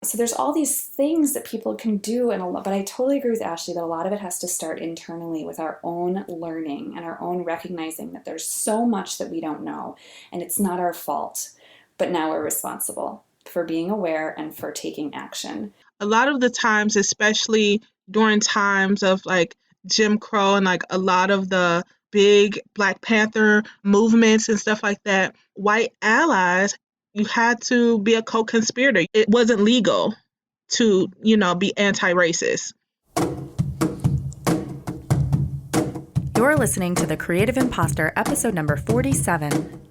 So there's all these things that people can do, but I totally agree with Ashley that a lot of it has to start internally with our own learning and our own recognizing that there's so much that we don't know, and it's not our fault, but now we're responsible for being aware and for taking action. A lot of the times, especially during times of like Jim Crow and like a lot of the big Black Panther movements and stuff like that, white allies, you had to be a co-conspirator. It wasn't legal to, be anti-racist. You're listening to the Creative Impostor, episode number 47.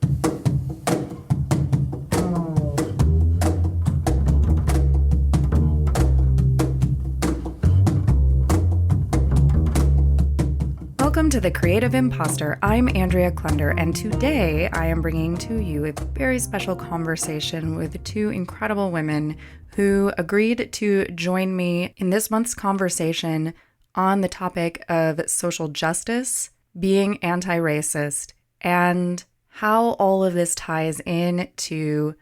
Welcome to the Creative Impostor. I'm Andrea Klunder, and today I am bringing to you a very special conversation with two incredible women who agreed to join me in this month's conversation on the topic of social justice, being anti-racist, and how all of this ties in to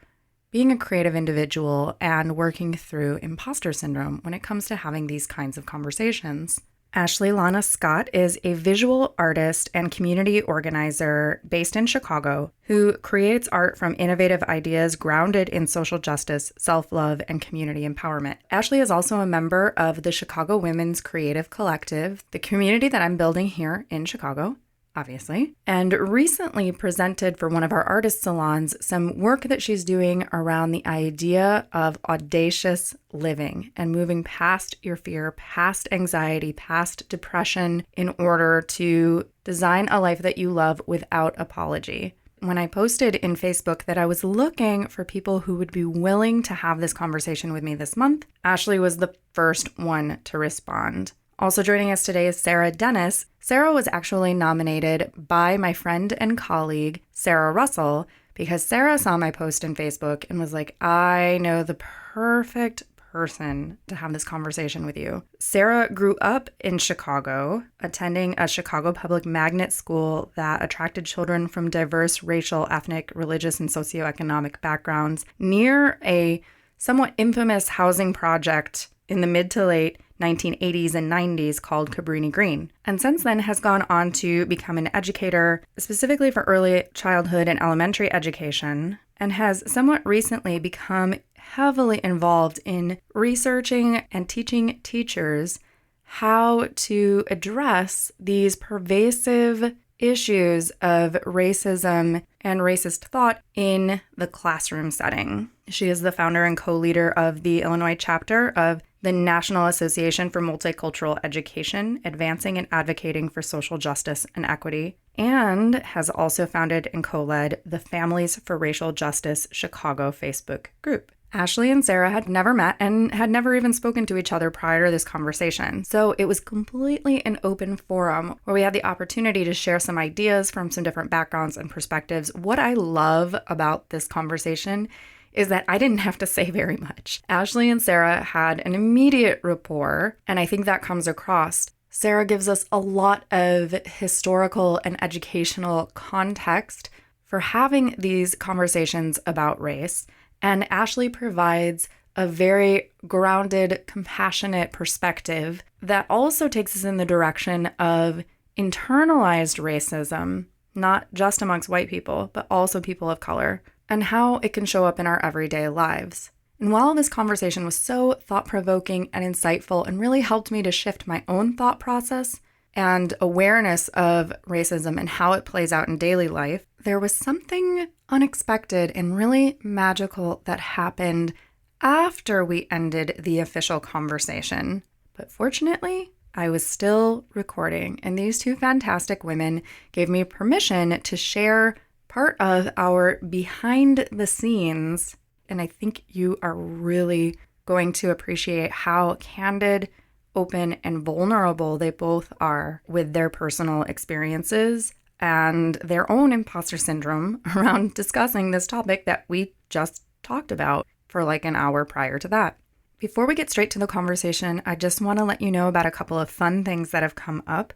being a creative individual and working through imposter syndrome when it comes to having these kinds of conversations. Ashley Lana Scott is a visual artist and community organizer based in Chicago who creates art from innovative ideas grounded in social justice, self-love, and community empowerment. Ashley is also a member of the Chicago Women's Creative Collective, the community that I'm building here in Chicago, obviously, and recently presented for one of our artist salons some work that she's doing around the idea of audacious living and moving past your fear, past anxiety, past depression in order to design a life that you love without apology. When I posted in Facebook that I was looking for people who would be willing to have this conversation with me this month, Ashley was the first one to respond. Also joining us today is Sarah Dennis. Sarah was actually nominated by my friend and colleague, Sarah Russell, because Sarah saw my post in Facebook and was like, I know the perfect person to have this conversation with you. Sarah grew up in Chicago, attending a Chicago public magnet school that attracted children from diverse racial, ethnic, religious, and socioeconomic backgrounds near a somewhat infamous housing project in the mid to late 1980s and 90s called Cabrini Green, and since then has gone on to become an educator, specifically for early childhood and elementary education, and has somewhat recently become heavily involved in researching and teaching teachers how to address these pervasive issues of racism and racist thought in the classroom setting. She is the founder and co-leader of the Illinois chapter of the National Association for Multicultural Education, advancing and advocating for social justice and equity, and has also founded and co-led the Families for Racial Justice Chicago Facebook group. Ashley and Sarah had never met and had never even spoken to each other prior to this conversation. So it was completely an open forum where we had the opportunity to share some ideas from some different backgrounds and perspectives. What I love about this conversation is that I didn't have to say very much. Ashley and Sarah had an immediate rapport, and I think that comes across. Sarah gives us a lot of historical and educational context for having these conversations about race, and Ashley provides a very grounded, compassionate perspective that also takes us in the direction of internalized racism, not just amongst white people, but also people of color, and how it can show up in our everyday lives. And while this conversation was so thought-provoking and insightful and really helped me to shift my own thought process and awareness of racism and how it plays out in daily life, there was something unexpected and really magical that happened after we ended the official conversation. But fortunately, I was still recording, and these two fantastic women gave me permission to share part of our behind the scenes, and I think you are really going to appreciate how candid, open, and vulnerable they both are with their personal experiences and their own imposter syndrome around discussing this topic that we just talked about for like an hour prior to that. Before we get straight to the conversation, I just want to let you know about a couple of fun things that have come up.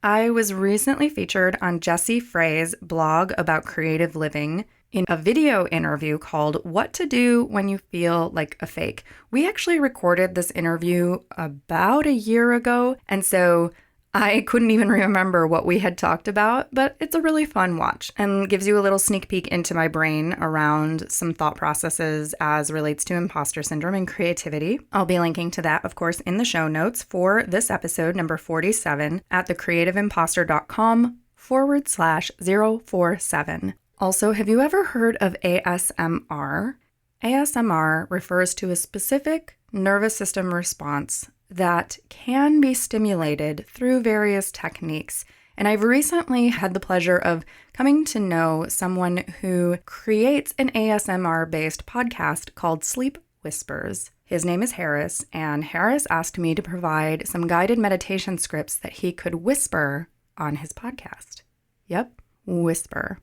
I was recently featured on Jessie Frey's blog about creative living, in a video interview called What to Do When You Feel Like a Fake. We actually recorded this interview about a year ago, and so I couldn't even remember what we had talked about, but it's a really fun watch and gives you a little sneak peek into my brain around some thought processes as relates to imposter syndrome and creativity. I'll be linking to that, of course, in the show notes for this episode, number 47, at thecreativeimpostor.com/047. Also, have you ever heard of ASMR? ASMR refers to a specific nervous system response that can be stimulated through various techniques. And I've recently had the pleasure of coming to know someone who creates an ASMR-based podcast called Sleep Whispers. His name is Harris, and Harris asked me to provide some guided meditation scripts that he could whisper on his podcast. Yep, whisper.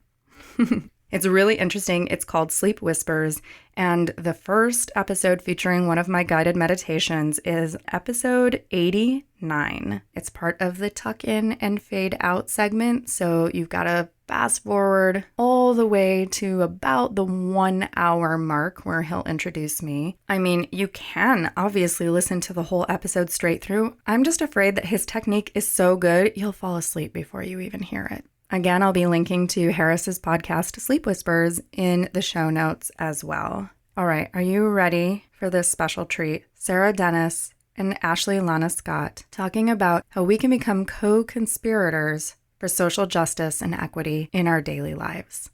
It's really interesting. It's called Sleep Whispers, and the first episode featuring one of my guided meditations is episode 89. It's part of the tuck in and fade out segment, so you've got to fast forward all the way to about the 1 hour mark where he'll introduce me. I mean, you can obviously listen to the whole episode straight through. I'm just afraid that his technique is so good, you'll fall asleep before you even hear it. Again, I'll be linking to Harris's podcast, Sleep Whispers, in the show notes as well. All right, are you ready for this special treat? Sarah Dennis and Ashley Lana Scott talking about how we can become co-conspirators for social justice and equity in our daily lives.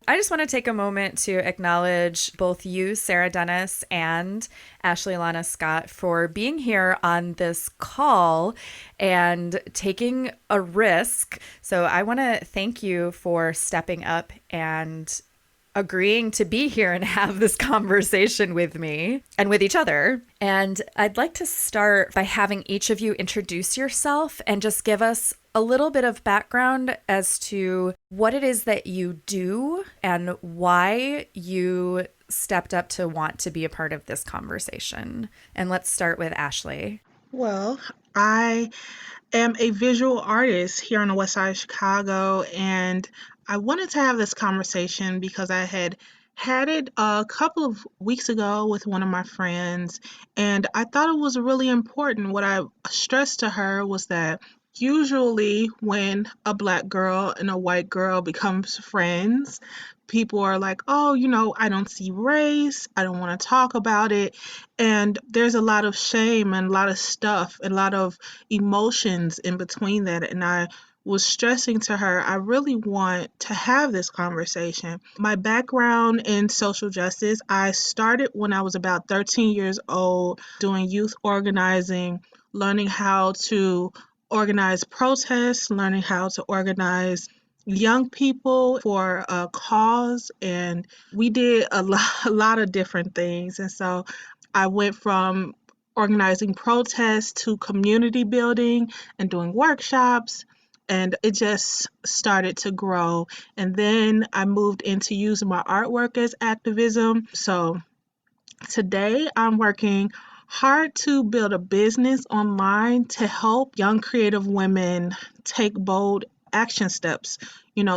I just want to take a moment to acknowledge both you, Sarah Dennis, and Ashley Lana Scott for being here on this call and taking a risk. So I want to thank you for stepping up and agreeing to be here and have this conversation with me and with each other. And I'd like to start by having each of you introduce yourself and just give us a little bit of background as to what it is that you do and why you stepped up to want to be a part of this conversation. And let's start with Ashley. Well, I am a visual artist here on the west side of Chicago, and I wanted to have this conversation because I had it a couple of weeks ago with one of my friends, and I thought it was really important. What I stressed to her was that usually when a Black girl and a white girl becomes friends, people are like, oh, I don't see race. I don't want to talk about it. And there's a lot of shame and a lot of stuff and a lot of emotions in between that. And I was stressing to her, I really want to have this conversation. My background in social justice, I started when I was about 13 years old doing youth organizing, learning how to organize protests, learning how to organize young people for a cause, and we did a lot of different things. And so I went from organizing protests to community building and doing workshops, and it just started to grow. And then I moved into using my artwork as activism. So today I'm working hard to build a business online to help young creative women take bold action steps,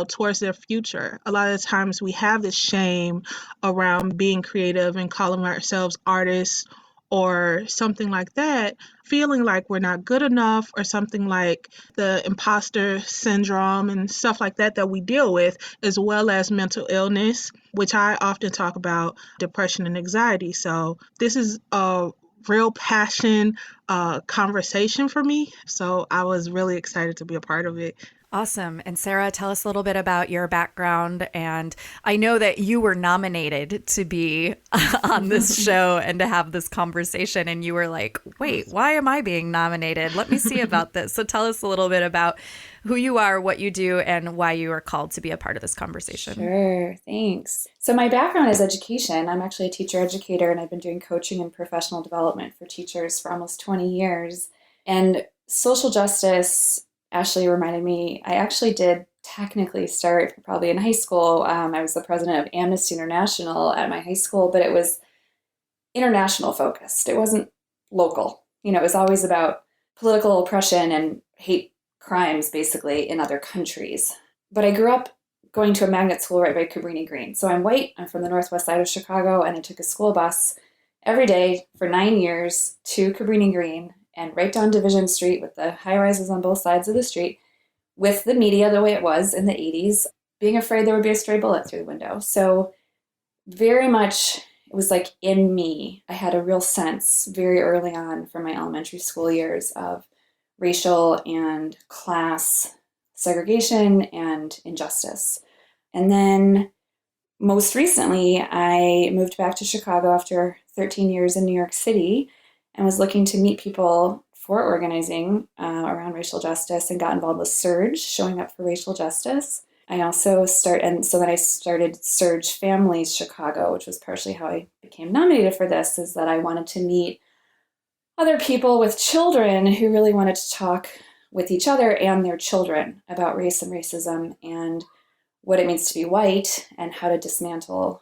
towards their future. A lot of times we have this shame around being creative and calling ourselves artists or something like that, feeling like we're not good enough, or something like the imposter syndrome and stuff like that we deal with, as well as mental illness, which I often talk about, depression and anxiety. So this is a real passion conversation for me. So I was really excited to be a part of it. Awesome. And Sarah, tell us a little bit about your background. And I know that you were nominated to be on this show and to have this conversation. And you were like, wait, why am I being nominated? Let me see about this. So tell us a little bit about who you are, what you do, and why you are called to be a part of this conversation. Sure, thanks. So my background is education. I'm actually a teacher educator, and I've been doing coaching and professional development for teachers for almost 20 years. And social justice, Ashley reminded me, I actually did technically start probably in high school. I was the president of Amnesty International at my high school, but it was international focused. It wasn't local. It was always about political oppression and hate crimes, basically, in other countries. But I grew up going to a magnet school right by Cabrini Green. So I'm white, I'm from the northwest side of Chicago, and I took a school bus every day for 9 years to Cabrini Green and right down Division Street with the high rises on both sides of the street, with the media the way it was in the 80s, being afraid there would be a stray bullet through the window. So very much it was like in me. I had a real sense very early on from my elementary school years of racial and class segregation and injustice. And then most recently, I moved back to Chicago after 13 years in New York City and was looking to meet people for organizing around racial justice and got involved with Surge, showing up for racial justice. I also then I started Surge Families Chicago, which was partially how I became nominated for this, is that I wanted to meet other people with children who really wanted to talk with each other and their children about race and racism and what it means to be white and how to dismantle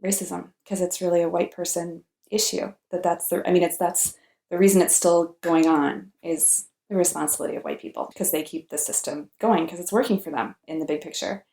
racism, because it's really a white person issue. That's the reason it's still going on is the responsibility of white people, because they keep the system going because it's working for them in the big picture.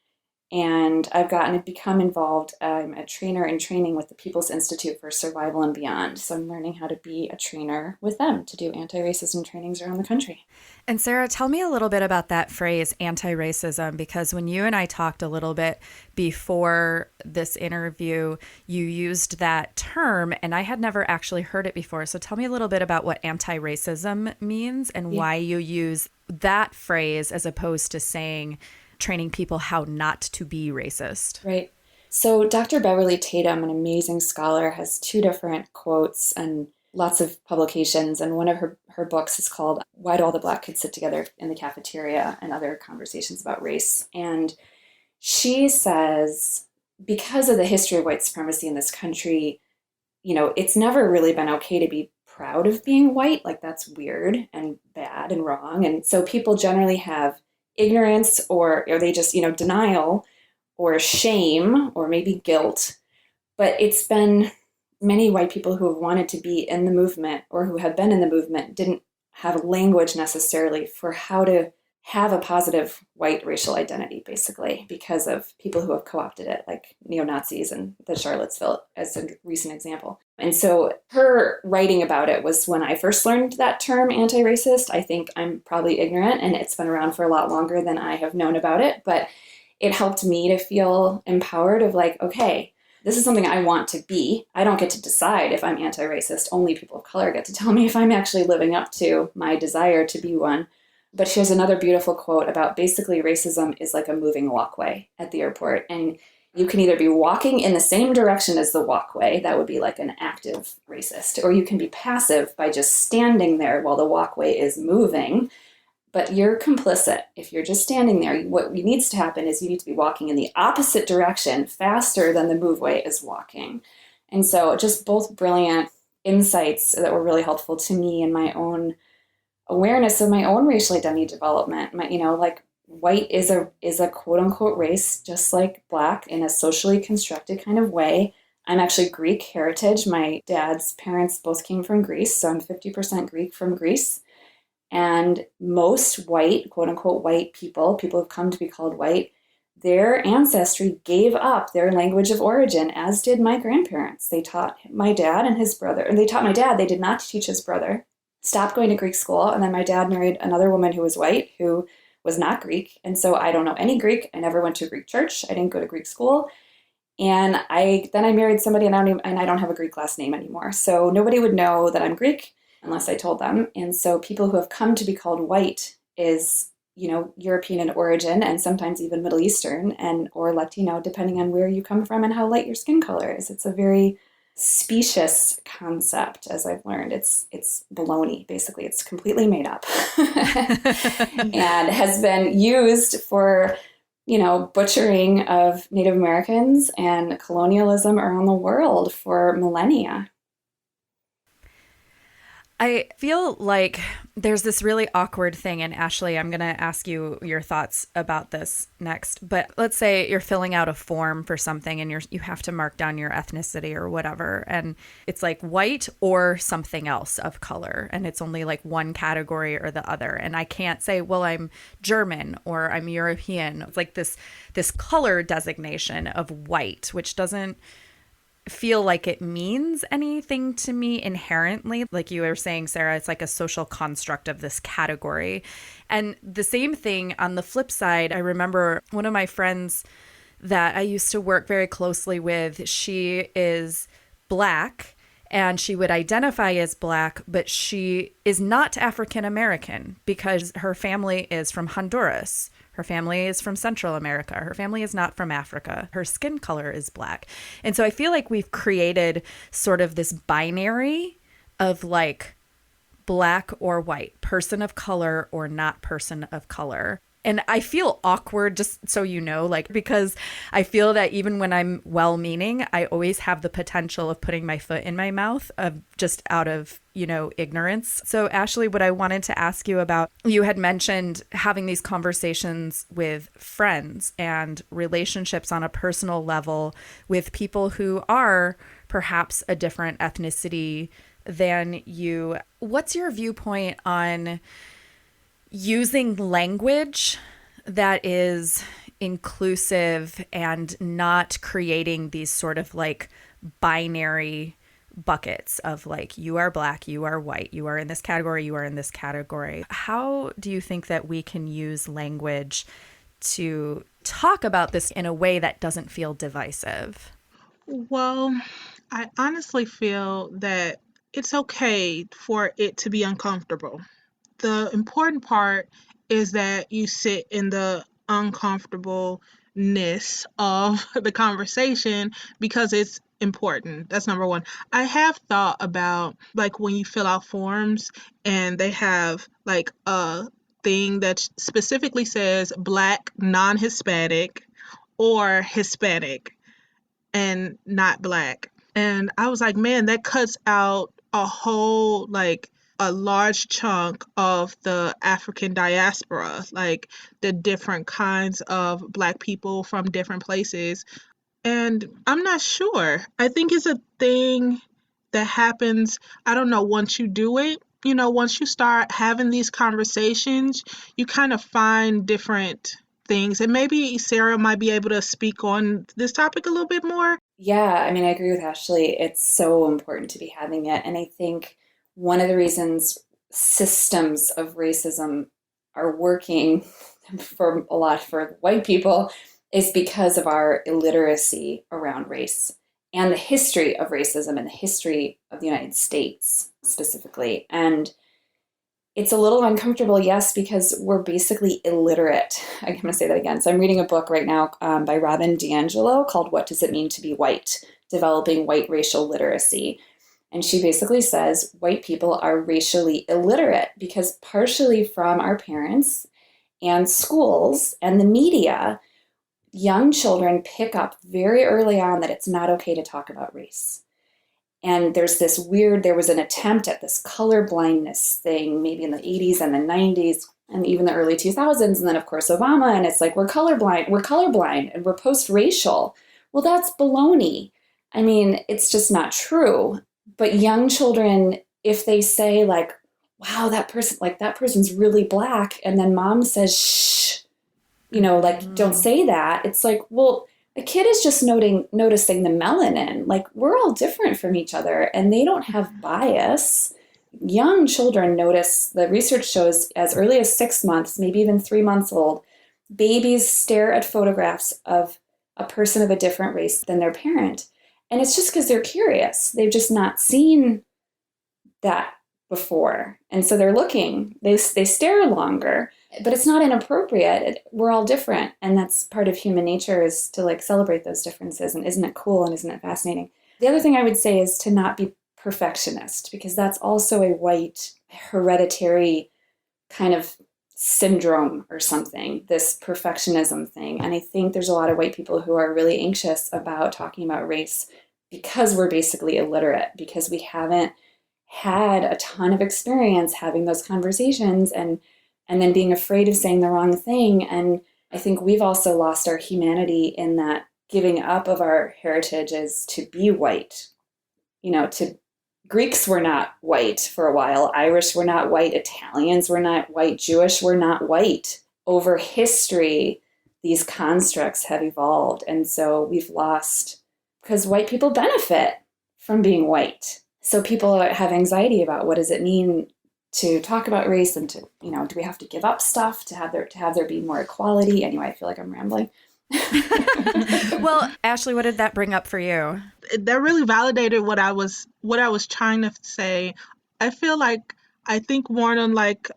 And I've become involved. I'm a trainer in training with the People's Institute for Survival and Beyond. So I'm learning how to be a trainer with them to do anti-racism trainings around the country. And Sarah, tell me a little bit about that phrase, anti-racism, because when you and I talked a little bit before this interview, you used that term and I had never actually heard it before. So tell me a little bit about what anti-racism means and why you use that phrase as opposed to saying training people how not to be racist. Right. So Dr. Beverly Tatum, an amazing scholar, has 2 different quotes and lots of publications. And one of her books is called Why Do All the Black Kids Sit Together in the Cafeteria and Other Conversations About Race. And she says, because of the history of white supremacy in this country, it's never really been okay to be proud of being white. Like, that's weird and bad and wrong. And so people generally have ignorance or they just, denial or shame or maybe guilt. But it's been many white people who have wanted to be in the movement or who have been in the movement didn't have language necessarily for how to have a positive white racial identity, basically, because of people who have co-opted it, like neo-Nazis and the Charlottesville as a recent example. And so her writing about it was when I first learned that term, anti-racist. I think I'm probably ignorant, and it's been around for a lot longer than I have known about it, but it helped me to feel empowered of like, okay, this is something I want to be. I don't get to decide if I'm anti-racist. Only people of color get to tell me if I'm actually living up to my desire to be one. But she has another beautiful quote about basically racism is like a moving walkway at the airport. And you can either be walking in the same direction as the walkway, that would be like an active racist, or you can be passive by just standing there while the walkway is moving. But you're complicit. If you're just standing there, what needs to happen is you need to be walking in the opposite direction faster than the moveway is walking. And so just both brilliant insights that were really helpful to me in my own awareness of my own racial identity development. Like white is a quote unquote race, just like black, in a socially constructed kind of way. I'm actually Greek heritage. My dad's parents both came from Greece, so I'm 50% Greek from Greece. And most white, quote unquote, white people who've come to be called white, their ancestry gave up their language of origin, as did my grandparents. They taught my dad and his brother, and they taught my dad, they did not teach his brother. Stopped going to Greek school, and then my dad married another woman who was white, who was not Greek. And so I don't know any Greek. I never went to a Greek church. I didn't go to Greek school. And I married somebody, and I don't have a Greek last name anymore. So nobody would know that I'm Greek unless I told them. And so people who have come to be called white is, European in origin, and sometimes even Middle Eastern or Latino, depending on where you come from and how light your skin color is. It's a very specious concept, as I've learned. It's baloney, basically. It's completely made up and has been used for, butchering of Native Americans and colonialism around the world for millennia. I feel like there's this really awkward thing, and Ashley, I'm going to ask you your thoughts about this next. But let's say you're filling out a form for something and you have to mark down your ethnicity or whatever, and it's like white or something else of color, and it's only like one category or the other. And I can't say, well, I'm German or I'm European. It's like this color designation of white, which doesn't feel like it means anything to me inherently. Like you were saying, Sarah, it's like a social construct of this category. And the same thing on the flip side, I remember one of my friends that I used to work very closely with, she is Black and she would identify as Black, but she is not African American because her family is from Honduras. Her family is from Central America. Her family is not from Africa. Her skin color is Black. And so I feel like we've created sort of this binary of like Black or white, person of color or not person of color. And I feel awkward, just so you know, like, because I feel that even when I'm well-meaning, I always have the potential of putting my foot in my mouth of just out of, ignorance. So Ashley, what I wanted to ask you about, you had mentioned having these conversations with friends and relationships on a personal level with people who are perhaps a different ethnicity than you. What's your viewpoint on using language that is inclusive and not creating these sort of like binary buckets of like, you are Black, you are white, you are in this category, you are in this category? How do you think that we can use language to talk about this in a way that doesn't feel divisive? Well, I honestly feel that it's okay for it to be uncomfortable. The important part is that you sit in the uncomfortableness of the conversation because it's important. That's number one. I have thought about like when you fill out forms and they have like a thing that specifically says Black, non-Hispanic, or Hispanic and not Black. And I was like, man, that cuts out a whole like a large chunk of the African diaspora, like the different kinds of Black people from different places. And I'm not sure. I think it's a thing that happens, I don't know, once you do it, once you start having these conversations, you kind of find different things. And maybe Sarah might be able to speak on this topic a little bit more. Yeah, I mean, I agree with Ashley. It's so important to be having it. And I think one of the reasons systems of racism are working for a lot for white people is because of our illiteracy around race and the history of racism and the history of the United States specifically. And it's a little uncomfortable, yes, because we're basically illiterate. I'm going to say that again. So I'm reading a book right now by Robin DiAngelo called What Does It Mean to Be White? Developing White Racial Literacy. And she basically says white people are racially illiterate because partially from our parents and schools and the media, young children pick up very early on that it's not okay to talk about race. And there was an attempt at this color blindness thing, maybe in the 80s and the 90s and even the early 2000s. And then, of course, Obama. And it's like, we're colorblind and we're post-racial. Well, that's baloney. I mean, it's just not true. But young children, if they say like, wow, that person's really Black. And then mom says, shh, don't say that. It's like, well, a kid is just noticing the melanin. Like, we're all different from each other and they don't have bias. Young children notice, the research shows as early as 6 months, maybe even 3 months old, babies stare at photographs of a person of a different race than their parent. And it's just because they're curious. They've just not seen that before. And so they're looking, they stare longer. But it's not inappropriate. We're all different. And that's part of human nature, is to like celebrate those differences. And isn't it cool? And isn't it fascinating? The other thing I would say is to not be perfectionist, because that's also a white hereditary kind of syndrome or something, this perfectionism thing. And I think there's a lot of white people who are really anxious about talking about race because we're basically illiterate, because we haven't had a ton of experience having those conversations and then being afraid of saying the wrong thing. And I think we've also lost our humanity in that giving up of our heritage is to be white. To Greeks were not white for a while, Irish were not white, Italians were not white, Jewish were not white. Over history, these constructs have evolved. And so we've lost, because white people benefit from being white. So people have anxiety about what does it mean to talk about race and to, do we have to give up stuff to have there be more equality? Anyway, I feel like I'm rambling. Well, Ashley, what did that bring up for you? That really validated what I was trying to say. I feel like I think more on like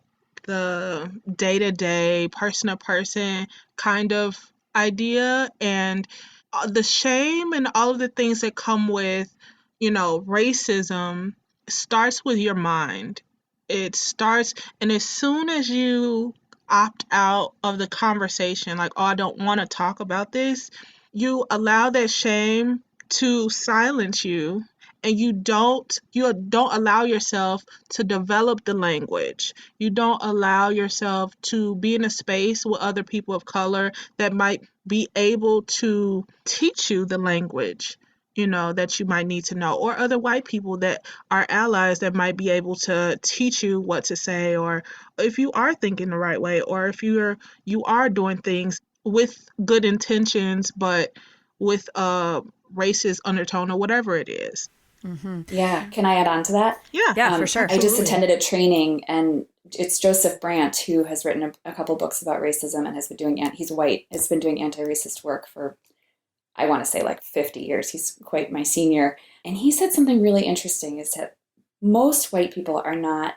the day-to-day, person-to-person kind of idea, and the shame and all of the things that come with, racism starts with your mind. It starts, and as soon as you opt out of the conversation, like, oh, I don't want to talk about this, you allow that shame to silence you, and you don't allow yourself to develop the language. You don't allow yourself to be in a space with other people of color that might be able to teach you the language, that you might need to know, or other white people that are allies that might be able to teach you what to say, or if you are thinking the right way, or if you are doing things with good intentions but with a racist undertone or whatever it is. Yeah. Can I add on to that? Yeah, Yeah, for sure. I just absolutely. attended a training, and it's Joseph Brandt, who has written a couple books about racism and has been he's white, has been doing anti-racist work for, I want to say, like 50 years. He's quite my senior. And he said something really interesting, is that most white people are not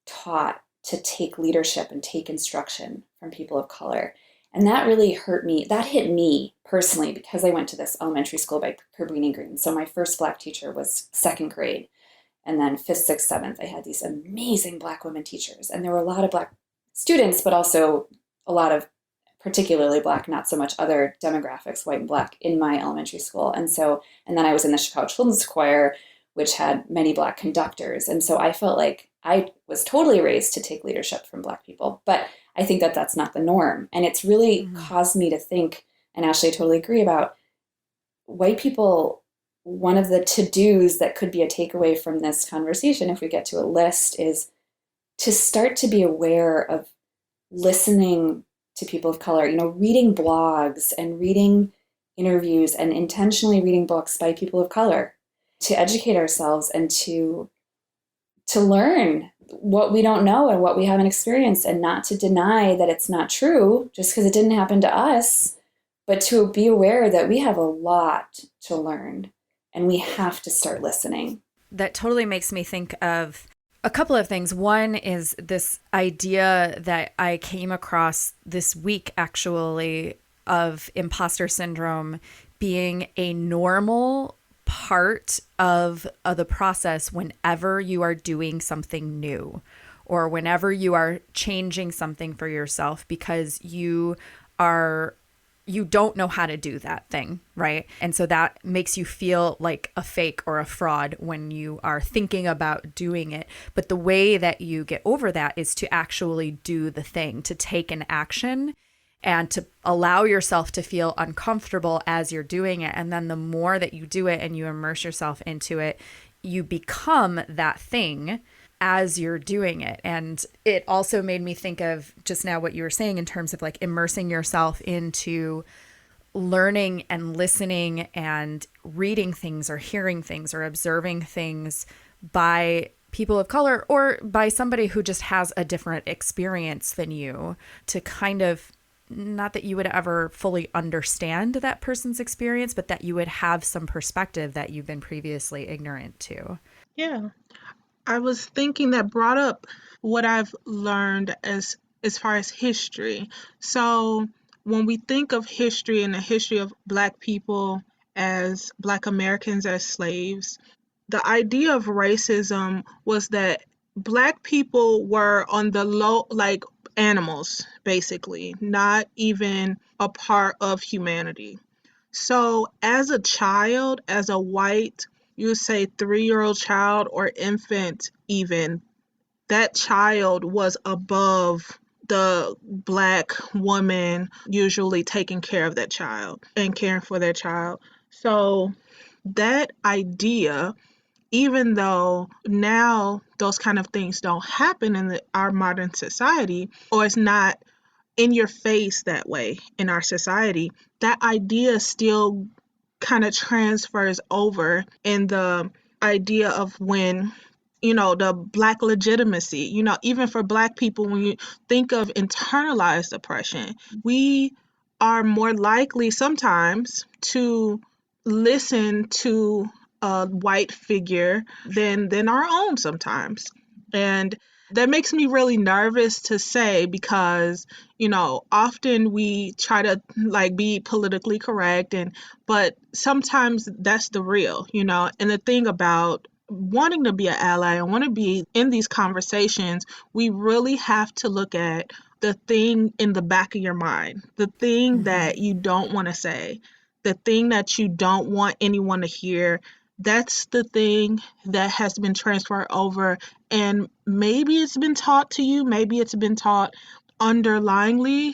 taught to take leadership and take instruction from people of color. And that really hurt me. That hit me personally because I went to this elementary school by Cabrini Green. So my first Black teacher was second grade. And then fifth, sixth, seventh, I had these amazing Black women teachers. And there were a lot of Black students, but also a lot of particularly Black, not so much other demographics, white and Black, in my elementary school. And then I was in the Chicago Children's Choir, which had many Black conductors. And so I felt like I was totally raised to take leadership from Black people. But I think that that's not the norm. And it's really caused me to think, and Ashley, I totally agree about white people. One of the to-dos that could be a takeaway from this conversation, if we get to a list, is to start to be aware of listening to people of color, reading blogs and reading interviews and intentionally reading books by people of color to educate ourselves and to learn what we don't know and what we haven't experienced, and not to deny that it's not true just because it didn't happen to us, but to be aware that we have a lot to learn and we have to start listening. That totally makes me think of a couple of things. One is this idea that I came across this week, actually, of imposter syndrome being a normal part of the process whenever you are doing something new or whenever you are changing something for yourself, because you don't know how to do that thing, right? And so that makes you feel like a fake or a fraud when you are thinking about doing it. But the way that you get over that is to actually do the thing, to take an action and to allow yourself to feel uncomfortable as you're doing it. And then the more that you do it and you immerse yourself into it, you become that thing as you're doing it. And it also made me think of just now what you were saying in terms of like immersing yourself into learning and listening and reading things or hearing things or observing things by people of color or by somebody who just has a different experience than you, to kind of, not that you would ever fully understand that person's experience, but that you would have some perspective that you've been previously ignorant to. Yeah. I was thinking that brought up what I've learned as far as history. So when we think of history and the history of Black people as Black Americans as slaves, the idea of racism was that Black people were on the low, like animals, basically, not even a part of humanity. So as a child, as a white you say 3-year-old child or infant even, that child was above the Black woman usually taking care of that child and caring for that child. So that idea, even though now those kind of things don't happen in our modern society, or it's not in your face that way in our society, that idea still kind of transfers over in the idea of when, the Black legitimacy, even for Black people, when you think of internalized oppression, we are more likely sometimes to listen to a white figure than our own sometimes. And that makes me really nervous to say because, often we try to like be politically correct, but sometimes that's the real, and the thing about wanting to be an ally and want to be in these conversations, we really have to look at the thing in the back of your mind, the thing that you don't want to say, the thing that you don't want anyone to hear. That's the thing that has been transferred over, and maybe it's been taught to you, maybe it's been taught underlyingly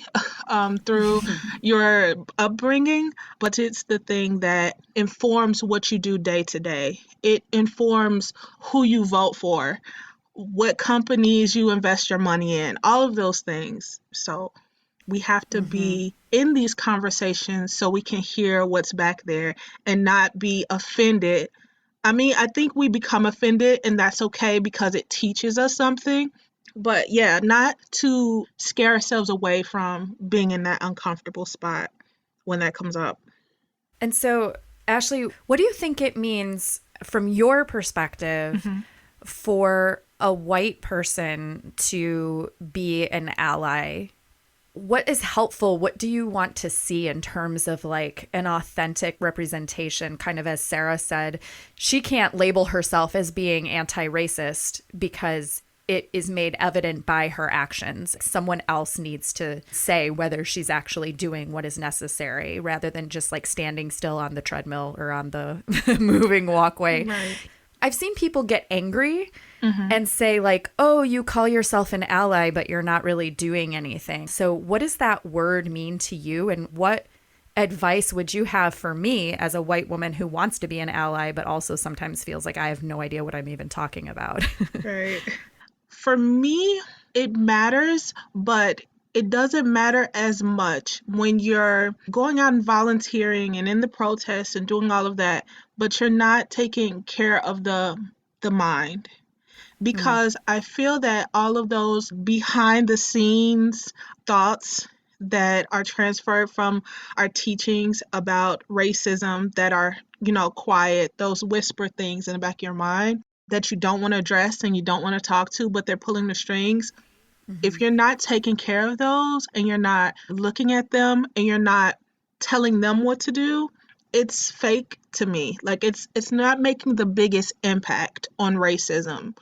through your upbringing, but it's the thing that informs what you do day to day. It informs who you vote for, what companies you invest your money in, all of those things. So we have to be in these conversations so we can hear what's back there and not be offended. I mean, I think we become offended, and that's okay because it teaches us something. But yeah, not to scare ourselves away from being in that uncomfortable spot when that comes up. And so, Ashley, what do you think it means from your perspective for a white person to be an ally? What is helpful? What do you want to see in terms of like an authentic representation? Kind of as Sarah said, she can't label herself as being anti-racist because it is made evident by her actions. Someone else needs to say whether she's actually doing what is necessary rather than just like standing still on the treadmill or on the moving walkway. Right. I've seen people get angry and say like, oh, you call yourself an ally, but you're not really doing anything. So what does that word mean to you? And what advice would you have for me as a white woman who wants to be an ally, but also sometimes feels like I have no idea what I'm even talking about? Right. For me, it matters, but it doesn't matter as much when you're going out and volunteering and in the protests and doing all of that, but you're not taking care of the mind. Because I feel that all of those behind the scenes thoughts that are transferred from our teachings about racism that are, quiet, those whisper things in the back of your mind that you don't want to address and you don't want to talk to, but they're pulling the strings. If you're not taking care of those and you're not looking at them and you're not telling them what to do, it's fake to me. Like it's not making the biggest impact on racism.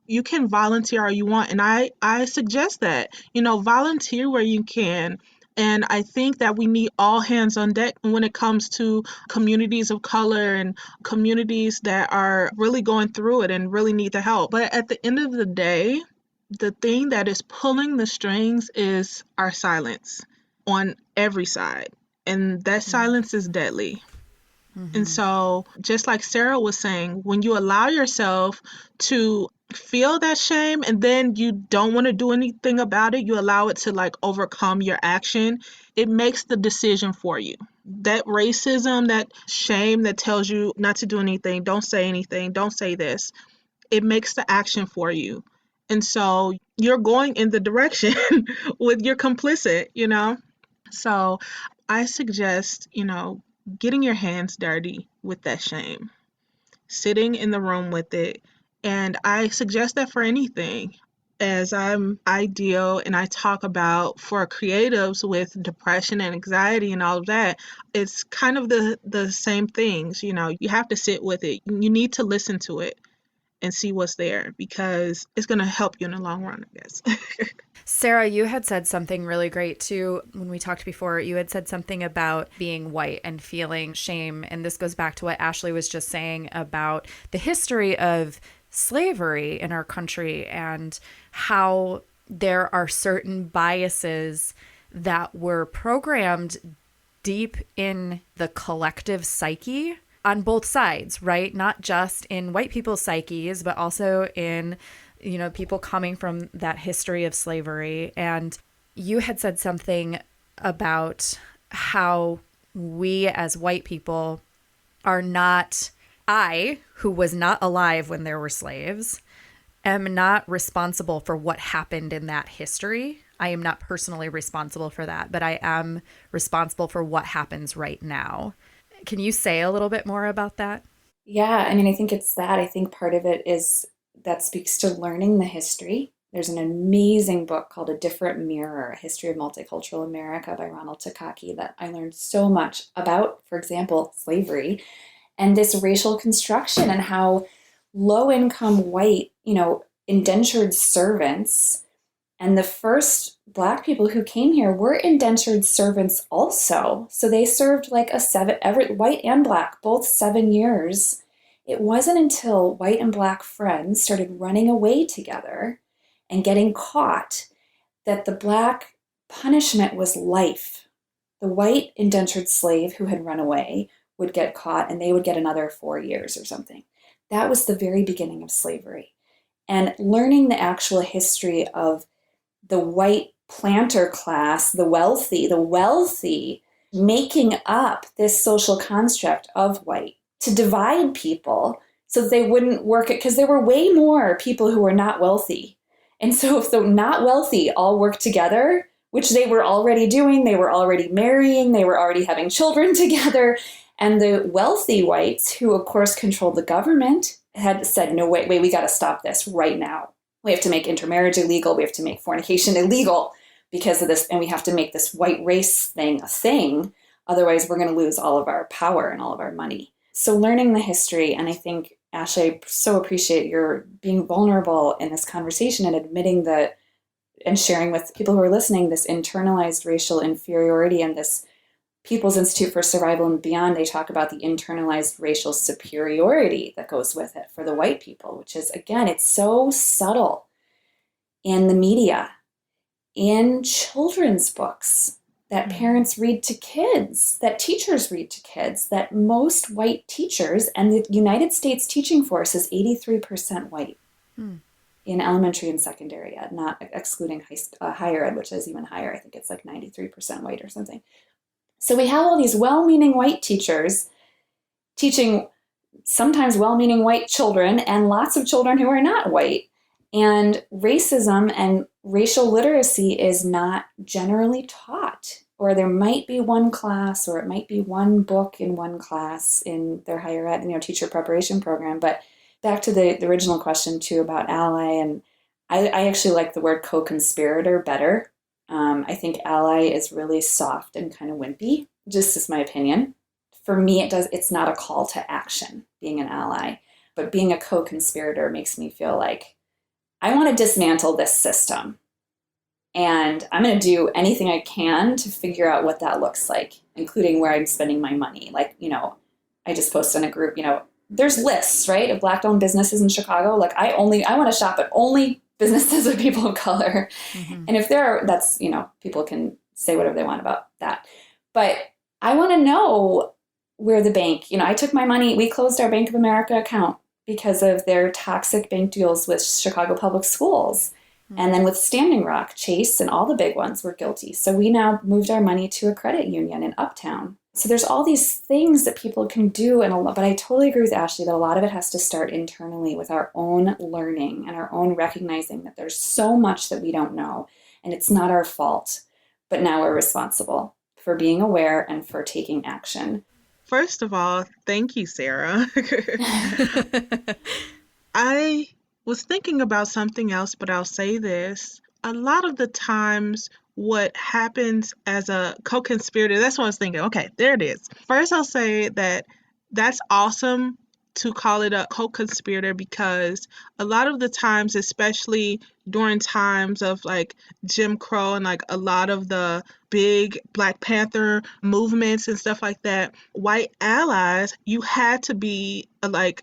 You can volunteer all you want, and I suggest that, volunteer where you can. And I think that we need all hands on deck when it comes to communities of color and communities that are really going through it and really need the help. But at the end of the day, the thing that is pulling the strings is our silence on every side. And that silence is deadly. And so, just like Sarah was saying, when you allow yourself to feel that shame and then you don't want to do anything about it, you allow it to like overcome your action, it makes the decision for you. That racism, that shame that tells you not to do anything, don't say anything, don't say this, it makes the action for you. And so you're going in the direction with your complicit. So I suggest, getting your hands dirty with that shame, sitting in the room with it. And I suggest that for anything. As I'm ideal and I talk about for creatives with depression and anxiety and all of that, it's kind of the same things. You have to sit with it. You need to listen to it. and see what's there, because it's going to help you in the long run, I guess. Sarah, you had said something really great too. When we talked before, you had said something about being white and feeling shame. And this goes back to what Ashley was just saying about the history of slavery in our country and how there are certain biases that were programmed deep in the collective psyche on both sides, right? Not just in white people's psyches, but also in, people coming from that history of slavery. And you had said something about how we as white people are not, I, who was not alive when there were slaves, am not responsible for what happened in that history. I am not personally responsible for that, but I am responsible for what happens right now. Can you say a little bit more about that? Yeah, I mean, I think it's that. I think part of it is that speaks to learning the history. There's an amazing book called A Different Mirror, A History of Multicultural America by Ronald Takaki that I learned so much about, for example, slavery and this racial construction and how low-income white, indentured servants and the first Black people who came here were indentured servants also. So they served like white and Black, both 7 years. It wasn't until white and Black friends started running away together and getting caught that the Black punishment was life. The white indentured slave who had run away would get caught and they would get another 4 years or something. That was the very beginning of slavery. And learning the actual history of the white planter class, the wealthy, making up this social construct of white to divide people so that they wouldn't work it, because there were way more people who were not wealthy. And so if the not wealthy all worked together, which they were already doing, they were already marrying, they were already having children together, and the wealthy whites, who of course controlled the government, had said, no, wait, we got to stop this right now. We have to make intermarriage illegal. We have to make fornication illegal because of this. And we have to make this white race thing a thing. Otherwise, we're going to lose all of our power and all of our money. So learning the history, and I think, Ashley, I so appreciate your being vulnerable in this conversation and admitting that and sharing with people who are listening this internalized racial inferiority and this People's Institute for Survival and Beyond, they talk about the internalized racial superiority that goes with it for the white people, which is, again, it's so subtle in the media, in children's books that parents read to kids, that teachers read to kids, that most white teachers, and the United States teaching force is 83% white in elementary and secondary ed, not excluding higher ed, which is even higher. I think it's like 93% white or something. So we have all these well-meaning white teachers teaching sometimes well-meaning white children and lots of children who are not white. And racism and racial literacy is not generally taught. Or there might be one class, or it might be one book in one class in their higher ed, teacher preparation program. But back to the original question too about ally, and I actually like the word co-conspirator better. I think ally is really soft and kind of wimpy, just as my opinion. For me, it's not a call to action, being an ally, but being a co-conspirator makes me feel like I want to dismantle this system. And I'm going to do anything I can to figure out what that looks like, including where I'm spending my money. Like, I just posted in a group, there's lists, right, of Black-owned businesses in Chicago. Like, I want to shop at only businesses of people of color. Mm-hmm. And if that's, people can say whatever they want about that. But I want to know where the bank, I took my money, we closed our Bank of America account because of their toxic bank deals with Chicago Public Schools. Mm-hmm. And then with Standing Rock, Chase, and all the big ones were guilty. So we now moved our money to a credit union in Uptown. So there's all these things that people can do, but I totally agree with Ashley that a lot of it has to start internally with our own learning and our own recognizing that there's so much that we don't know, and it's not our fault, but now we're responsible for being aware and for taking action. First of all, thank you, Sarah. I was thinking about something else, but I'll say this. A lot of the times what happens as a co-conspirator, that's what I was thinking. Okay, there it is. First, I'll say that that's awesome to call it a co-conspirator because a lot of the times, especially during times of like Jim Crow and like a lot of the big Black Panther movements and stuff like that, white allies, you had to be a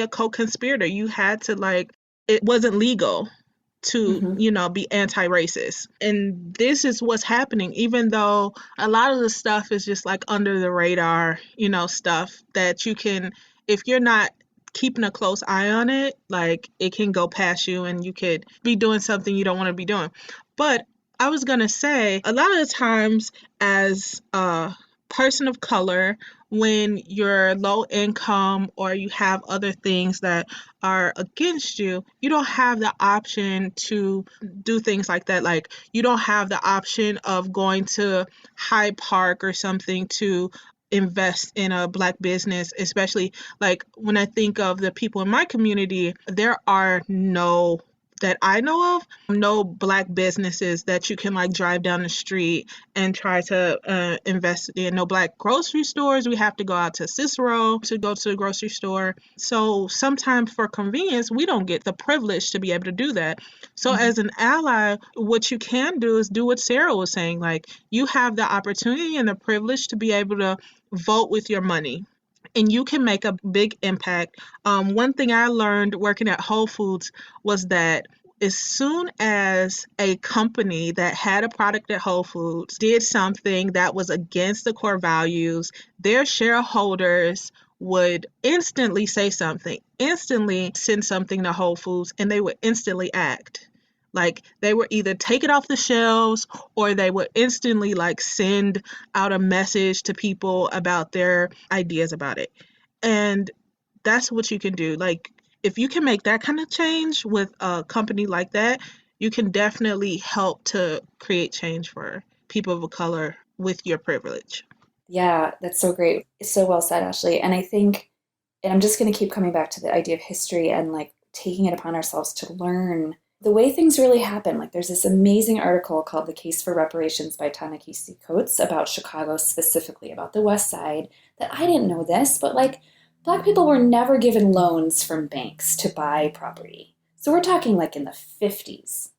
co-conspirator. You had to it wasn't legal to, Hmm. be anti-racist. And this is what's happening, even though a lot of the stuff is just like under the radar, stuff that you can, if you're not keeping a close eye on it, like it can go past you and you could be doing something you don't want to be doing. But I was going to say, a lot of the times as a person of color, when you're low income or you have other things that are against you, you don't have the option to do things like that. Like, you don't have the option of going to Hyde Park or something to invest in a Black business, especially like when I think of the people in my community, there are no that I know of, no Black businesses that you can like drive down the street and try to invest in. No Black grocery stores. We have to go out to Cicero to go to the grocery store. So sometimes for convenience, we don't get the privilege to be able to do that. So Hmm. as an ally, what you can do is do what Sarah was saying. Like, you have the opportunity and the privilege to be able to vote with your money, and you can make a big impact. One thing I learned working at Whole Foods was that as soon as a company that had a product at Whole Foods did something that was against the core values, their shareholders would instantly say something, instantly send something to Whole Foods, and they would instantly act. Like, they would either take it off the shelves or they would instantly like send out a message to people about their ideas about it. And that's what you can do. Like, if you can make that kind of change with a company like that, you can definitely help to create change for people of color with your privilege. Yeah, that's so great. It's so well said, Ashley. And I think, and I'm just going to keep coming back to the idea of history and like taking it upon ourselves to learn the way things really happen. Like, there's this amazing article called The Case for Reparations by Ta-Nehisi Coates about Chicago, specifically about the West Side, that I didn't know this, but like Black people were never given loans from banks to buy property. So we're talking like in the 50s,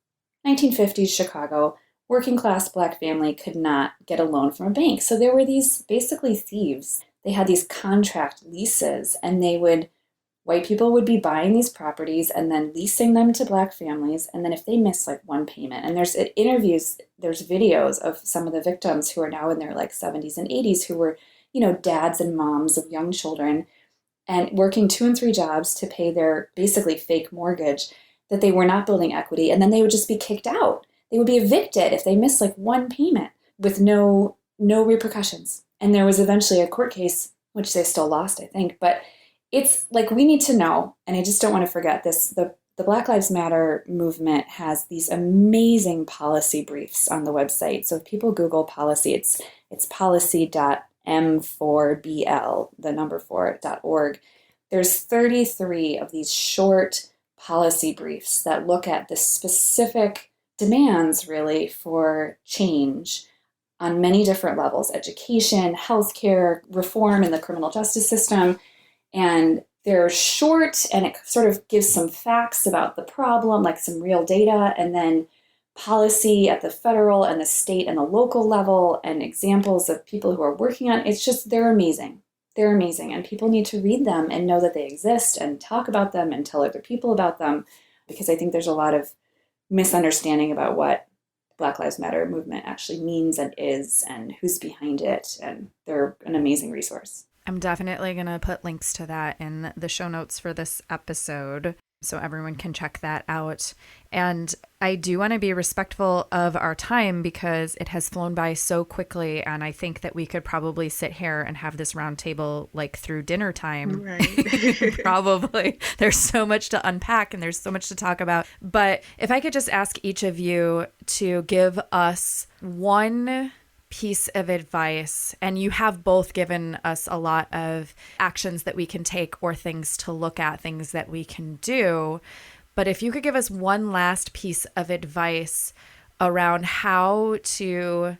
1950s Chicago, working class Black family could not get a loan from a bank. So there were these basically thieves. They had these contract leases, and white people would be buying these properties and then leasing them to Black families. And then if they miss like one payment, and there's interviews, there's videos of some of the victims who are now in their like 70s and 80s who were, dads and moms of young children and working 2 and 3 jobs to pay their basically fake mortgage, that they were not building equity. And then they would just be kicked out. They would be evicted if they missed like one payment with no repercussions. And there was eventually a court case, which they still lost, I think. But it's like, we need to know, and I just don't want to forget this. The Black Lives Matter movement has these amazing policy briefs on the website. So if people Google policy, it's policy.m4bl, the number 4.org. There's 33 of these short policy briefs that look at the specific demands really for change on many different levels: education, healthcare, reform in the criminal justice system. And they're short, and it sort of gives some facts about the problem, like some real data, and then policy at the federal and the state and the local level, and examples of people who are working on it. It's just, they're amazing. They're amazing. And people need to read them and know that they exist and talk about them and tell other people about them, because I think there's a lot of misunderstanding about what Black Lives Matter movement actually means and is and who's behind it. And they're an amazing resource. I'm definitely going to put links to that in the show notes for this episode so everyone can check that out. And I do want to be respectful of our time because it has flown by so quickly. And I think that we could probably sit here and have this roundtable like through dinner time. Right. Probably. There's so much to unpack and there's so much to talk about. But if I could just ask each of you to give us one piece of advice, and you have both given us a lot of actions that we can take or things to look at, things that we can do. But if you could give us one last piece of advice around how to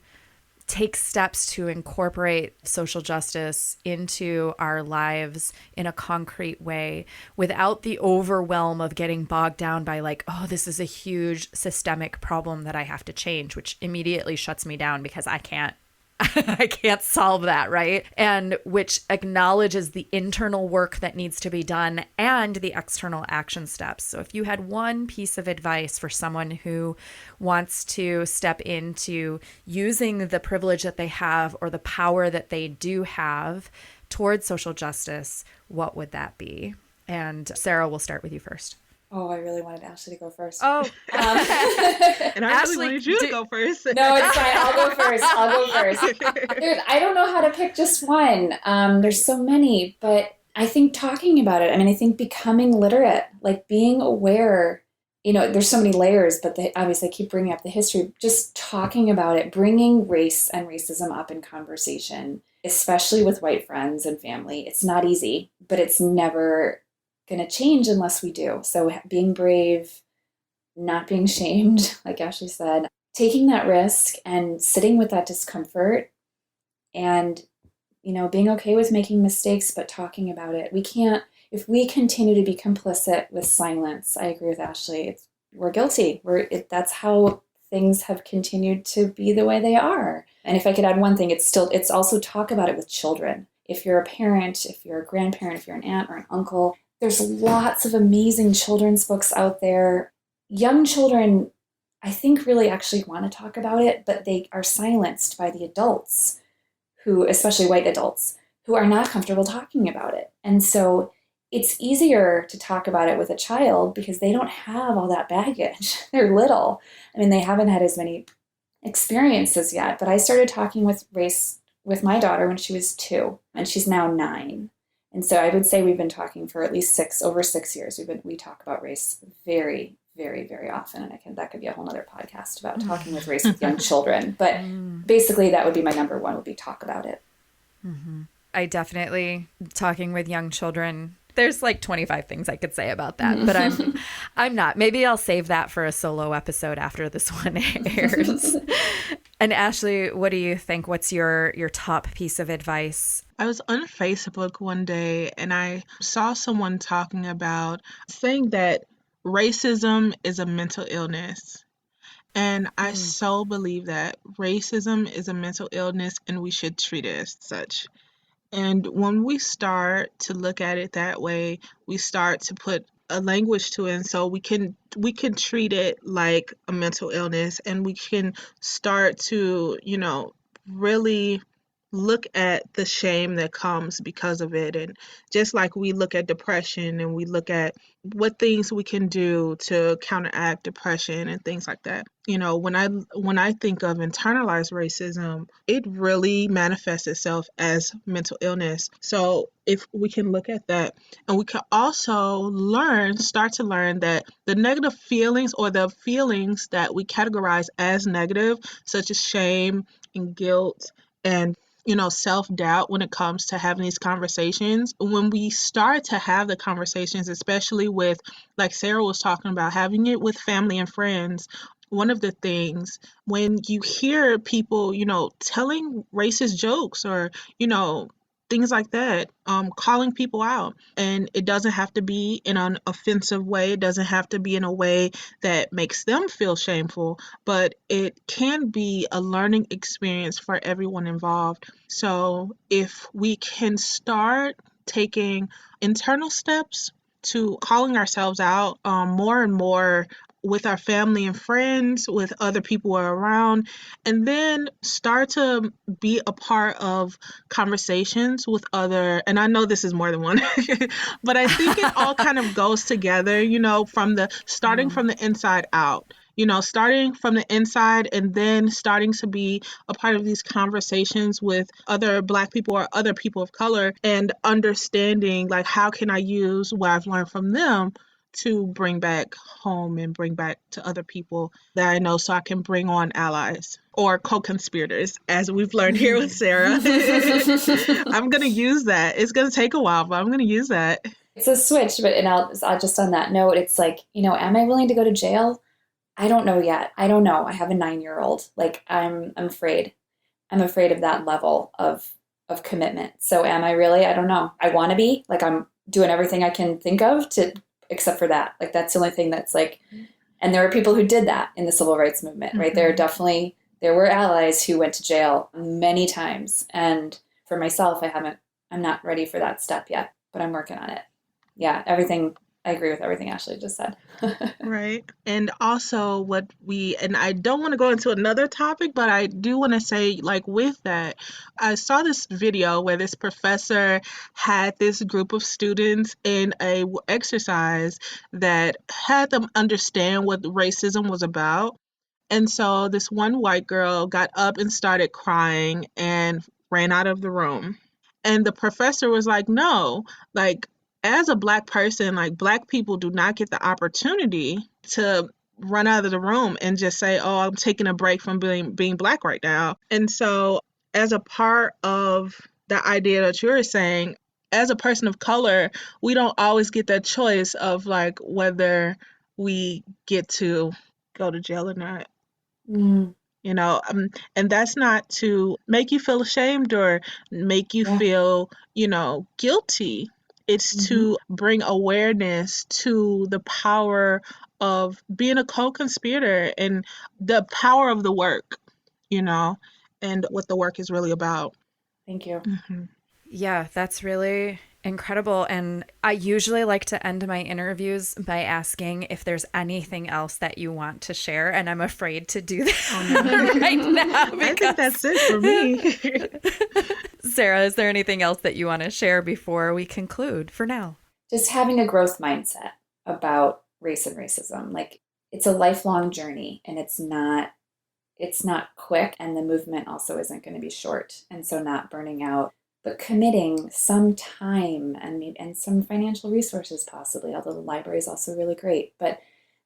take steps to incorporate social justice into our lives in a concrete way without the overwhelm of getting bogged down by like, oh, this is a huge systemic problem that I have to change, which immediately shuts me down because I can't I can't solve that, right? And which acknowledges the internal work that needs to be done and the external action steps. So if you had one piece of advice for someone who wants to step into using the privilege that they have or the power that they do have towards social justice, what would that be? And Sarah, we'll start with you first. Oh, I really wanted Ashley to go first. Oh, and I Ashley, really wanted you to go first. No, it's fine. I'll go first. Dude, I don't know how to pick just one. There's so many, but I think talking about it, I think becoming literate, like being aware, there's so many layers, but obviously I keep bringing up the history, just talking about it, bringing race and racism up in conversation, especially with white friends and family. It's not easy, but it's never going to change unless we do. So being brave, not being shamed, like Ashley said, taking that risk and sitting with that discomfort and, being okay with making mistakes, but talking about it. We can't, if we continue to be complicit with silence, I agree with Ashley, we're guilty. That's how things have continued to be the way they are. And if I could add one thing, it's also talk about it with children. If you're a parent, if you're a grandparent, if you're an aunt or an uncle, there's lots of amazing children's books out there. Young children, I think, really actually want to talk about it, but they are silenced by the adults who, especially white adults, who are not comfortable talking about it. And so it's easier to talk about it with a child because they don't have all that baggage. They're little. They haven't had as many experiences yet, but I started talking with race with my daughter when she was 2, and she's now 9. And so I would say we've been talking for at least over 6 years. We talk about race very, very, very often. And that could be a whole nother podcast about talking with race with young children. But basically that would be my number one, would be talk about it. Mm-hmm. I definitely, talking with young children, there's like 25 things I could say about that, but I'm not. Maybe I'll save that for a solo episode after this one airs. And Ashley, what do you think? What's your top piece of advice? I was on Facebook one day and I saw someone talking about saying that racism is a mental illness. And I so believe that racism is a mental illness and we should treat it as such. And when we start to look at it that way, we start to put a language to it, and so we can treat it like a mental illness, and we can start to, really look at the shame that comes because of it. And just like we look at depression and we look at what things we can do to counteract depression and things like that. When I think of internalized racism, it really manifests itself as mental illness. So if we can look at that, and we can also start to learn that the negative feelings, or the feelings that we categorize as negative, such as shame and guilt and self-doubt, when it comes to having these conversations, when we start to have the conversations, especially with, like Sarah was talking about, having it with family and friends, one of the things, when you hear people, telling racist jokes or, things like that, calling people out. And it doesn't have to be in an offensive way. It doesn't have to be in a way that makes them feel shameful, but it can be a learning experience for everyone involved. So if we can start taking internal steps to calling ourselves out more and more with our family and friends, with other people who are around, and then start to be a part of conversations with other, and I know this is more than one, but I think it all kind of goes together, starting from the inside out. Starting from the inside and then starting to be a part of these conversations with other Black people or other people of color, and understanding, like, how can I use what I've learned from them to bring back home and bring back to other people that I know, so I can bring on allies or co-conspirators, as we've learned here with Sarah. I'm going to use that. It's going to take a while, but I'm going to use that. It's a switch, but I'll just on that note, it's like, am I willing to go to jail? I don't know yet. I don't know. I have a 9-year-old. Like, I'm afraid. I'm afraid of that level of commitment. So am I really? I don't know. I want to be, like, I'm doing everything I can think of to, except for that. Like, that's the only thing that's like, and there are people who did that in the civil rights movement, right? There were allies who went to jail many times. And for myself, I'm not ready for that step yet, but I'm working on it. Yeah, I agree with everything Ashley just said. Right. And also and I don't want to go into another topic, but I do want to say, like, with that, I saw this video where this professor had this group of students in a exercise that had them understand what racism was about. And so this one white girl got up and started crying and ran out of the room. And the professor was like, no, like, as a Black person, like, Black people do not get the opportunity to run out of the room and just say, oh, I'm taking a break from being Black right now. And so, as a part of the idea that you're saying, as a person of color, we don't always get that choice of, like, whether we get to go to jail or not. Mm, And that's not to make you feel ashamed or make you yeah. feel, guilty. It's Mm-hmm. to bring awareness to the power of being a co-conspirator and the power of the work, and what the work is really about. Thank you. Mhm. Yeah, that's really incredible. And I usually like to end my interviews by asking if there's anything else that you want to share. And I'm afraid to do that right now. I think that's it for me. Sarah, is there anything else that you want to share before we conclude for now? Just having a growth mindset about race and racism. Like, it's a lifelong journey, and it's not quick, and the movement also isn't going to be short. And so not burning out, but committing some time and some financial resources possibly, although the library is also really great. But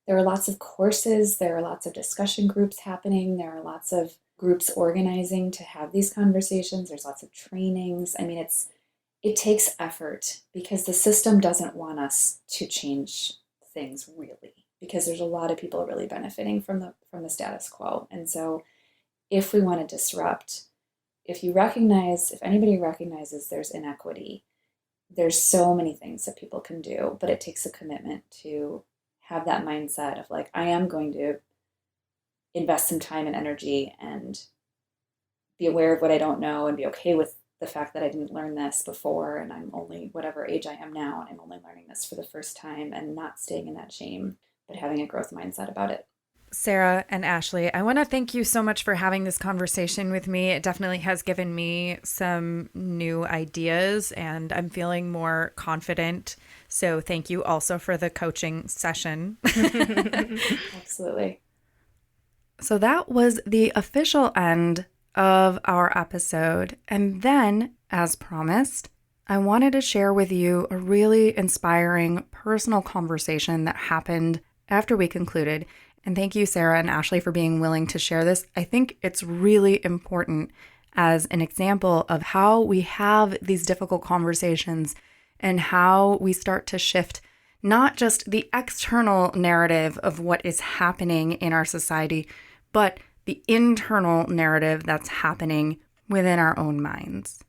there are lots of courses, there are lots of discussion groups happening, there are lots of groups organizing to have these conversations, there's lots of trainings. I mean, it takes effort because the system doesn't want us to change things, really, because there's a lot of people really benefiting from the status quo. And so if we want to disrupt, if anybody recognizes there's inequity, there's so many things that people can do, but it takes a commitment to have that mindset of, like, I am going to invest some time and energy and be aware of what I don't know and be okay with the fact that I didn't learn this before, and I'm only whatever age I am now, and I'm only learning this for the first time, and not staying in that shame, but having a growth mindset about it. Sarah and Ashley, I want to thank you so much for having this conversation with me. It definitely has given me some new ideas, and I'm feeling more confident. So thank you also for the coaching session. Absolutely. So that was the official end of our episode. And then, as promised, I wanted to share with you a really inspiring personal conversation that happened after we concluded. And thank you, Sarah and Ashley, for being willing to share this. I think it's really important as an example of how we have these difficult conversations and how we start to shift not just the external narrative of what is happening in our society, but the internal narrative that's happening within our own minds.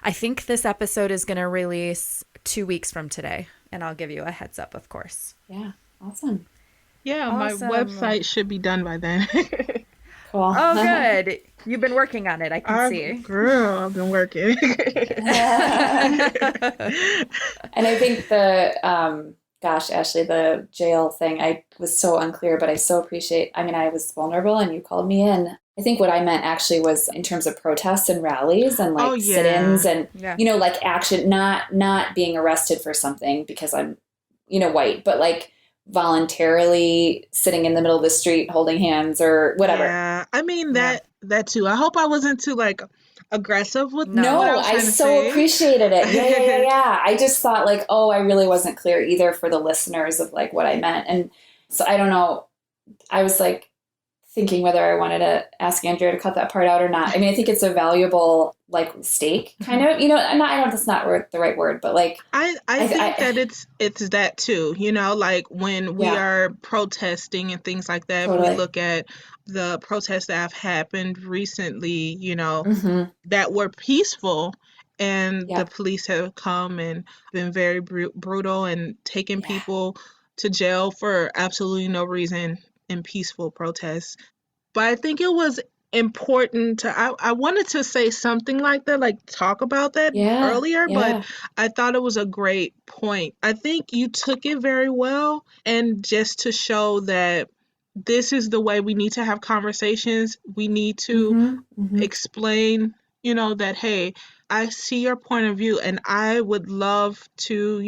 I think this episode is going to release 2 weeks from today, and I'll give you a heads up, of course. Yeah. Awesome. Yeah, Awesome. My website should be done by then. Cool. Oh, good. You've been working on it, I can see. Girl, I've been working. And I think Ashley, the jail thing, I was so unclear, but I so appreciate, I was vulnerable and you called me in. I think what I meant actually was in terms of protests and rallies and sit-ins and, like action, not being arrested for something because I'm, white, but like voluntarily sitting in the middle of the street holding hands or whatever. Yeah, that too. I hope I wasn't too like aggressive with No, what I was trying to say. Appreciated it. Yeah. I just thought like, I really wasn't clear either for the listeners of like what I meant. And so I don't know. I was like thinking whether I wanted to ask Andrea to cut that part out or not. I mean, I think it's a valuable like stake kind of, I know that's not the right word, but like, I think that it's that too, like when we yeah, are protesting and things like that, if we totally. look at the protests that have happened recently, Mm-hmm. that were peaceful, and the Yep. police have come and been very brutal and taken Yeah. people to jail for absolutely no reason in peaceful protests. But I think it was important I wanted to say something like that, like talk about that Yeah. earlier, but Yeah. I thought it was a great point. I think you took it very well, and just to show that this is the way we need to have conversations. We need to Mm-hmm. Mm-hmm. explain, that, hey, I see your point of view, and I would love to,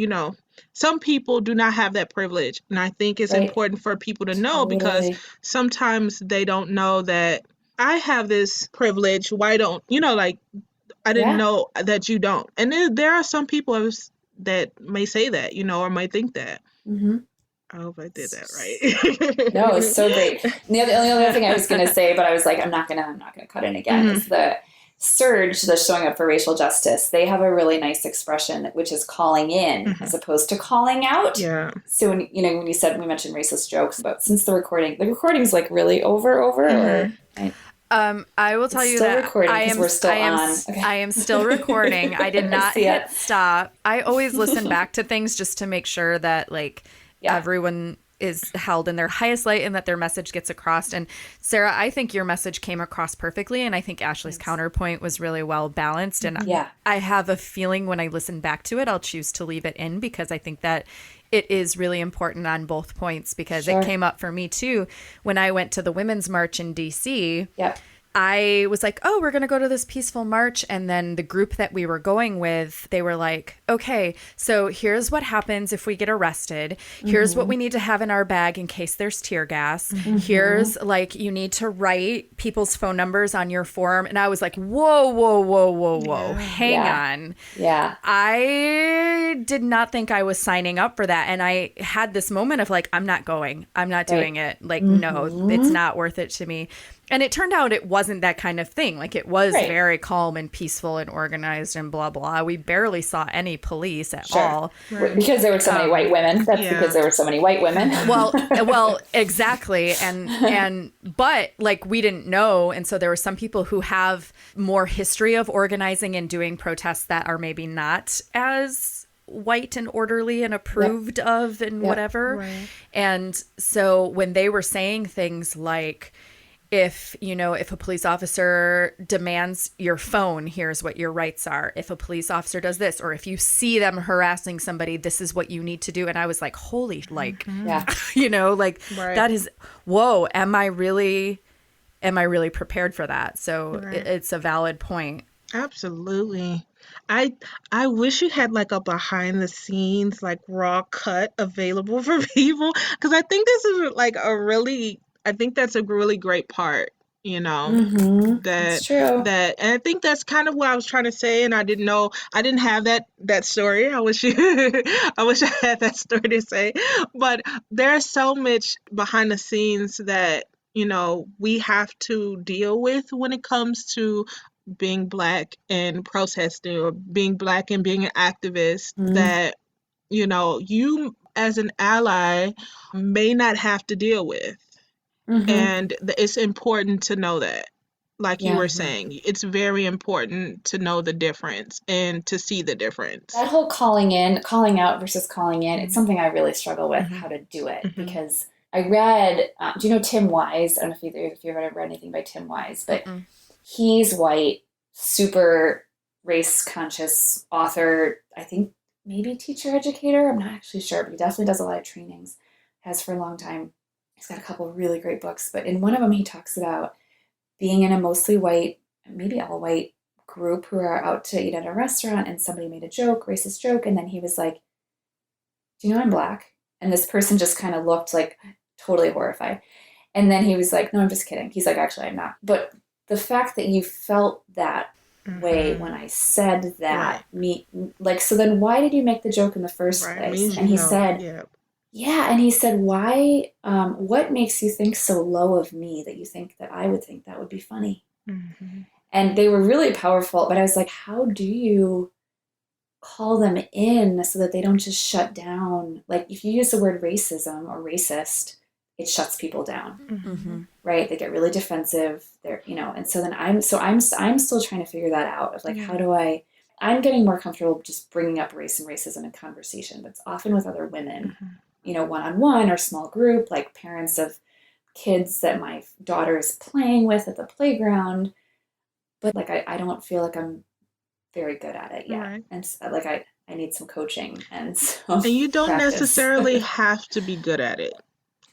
some people do not have that privilege. And I think it's Right. important for people to know, because Totally. sometimes they don't know that I have this privilege. Why don't, like, I didn't Yeah. know that you don't. And there are some people that may say that, or might think that. Mm-hmm. I hope I did that No, it's so great. right. And the only other thing I was going to say, but I was like, I'm not going to cut in again, Hmm. is the Surge, the showing up for racial justice. They have a really nice expression, which is calling in Hmm. as opposed to calling out. Yeah. So when we mentioned racist jokes, but since the recording's like really over, Hmm. or I, I will tell it's you still that recording because we're still on. Okay. I am still recording. I did I not see hit it. stop. I always listen back to things just to make sure that like Yeah. everyone is held in their highest light and that their message gets across. And Sarah, I think your message came across perfectly, and I think Ashley's counterpoint was really well balanced. And Yeah. I have a feeling when I listen back to it, I'll choose to leave it in, because I think that it is really important on both points, because Sure. it came up for me too when I went to the Women's March in DC. Yep. I was like, oh, we're going to go to this peaceful march. And then the group that we were going with, they were like, okay, so here's what happens if we get arrested. Here's what we need to have in our bag in case there's tear gas. Here's like, you need to write people's phone numbers on your form. And I was like, whoa, whoa, whoa, whoa, whoa. Hang on. Yeah. I did not think I was signing up for that. And I had this moment of like, I'm not going. I'm not doing it. Like, no, it's not worth it to me. And it turned out it wasn't that kind of thing. Like, it was very calm and peaceful and organized and blah, blah. We barely saw any police at all. Right. Because there were so many white women. That's because there were so many white women. Well, exactly. But like, we didn't know. And so there were some people who have more history of organizing and doing protests that are maybe not as white and orderly and approved of and whatever. Right. And so when they were saying things like, if a police officer demands your phone, here's what your rights are. If a police officer does this, or if you see them harassing somebody, this is what you need to do. And I was like, holy, like, that is, whoa, am I really prepared for that? So it's a valid point. Absolutely. I wish you had like a behind the scenes, like raw cut available for people, because I think this is like I think that's a really great part, It's true. and I think that's kind of what I was trying to say, and I didn't have that story. I wish I wish I had that story to say, but there's so much behind the scenes that, we have to deal with when it comes to being Black and protesting, or being Black and being an activist, that, you as an ally may not have to deal with. And it's important to know that. Like you were saying, it's very important to know the difference and to see the difference. That whole calling out versus calling in, it's something I really struggle with, how to do it, because I read, do you know Tim Wise? I don't know if you've ever read anything by Tim Wise, but he's white, super race conscious author, I think maybe teacher, educator, I'm not actually sure, but he definitely does a lot of trainings, has for a long time. He's got a couple of really great books, but in one of them he talks about being in a mostly white, maybe all white group who are out to eat at a restaurant, and somebody made a racist joke, and then he was like, do you know I'm Black? And this person just kind of looked like totally horrified. And then he was like, no, I'm just kidding. He's like, actually, I'm not. But the fact that you felt that way when I said that, so then why did you make the joke in the first place? And he said, Yeah, and he said, "Why? What makes you think so low of me that you think that I would think that would be funny?" Mm-hmm. And they were really powerful, but I was like, "How do you call them in so that they don't just shut down? Like, if you use the word racism or racist, it shuts people down, Mm-hmm. right? They get really defensive. And so then I'm still trying to figure that out of like, Yeah. how do I? I'm getting more comfortable just bringing up race and racism in conversation, but it's often with other women, Mm-hmm. one on one or small group, like parents of kids that my daughter is playing with at the playground. But like, I don't feel like I'm very good at it yet. Right. And so, like, I need some coaching and some And you don't practice. necessarily have to be good at it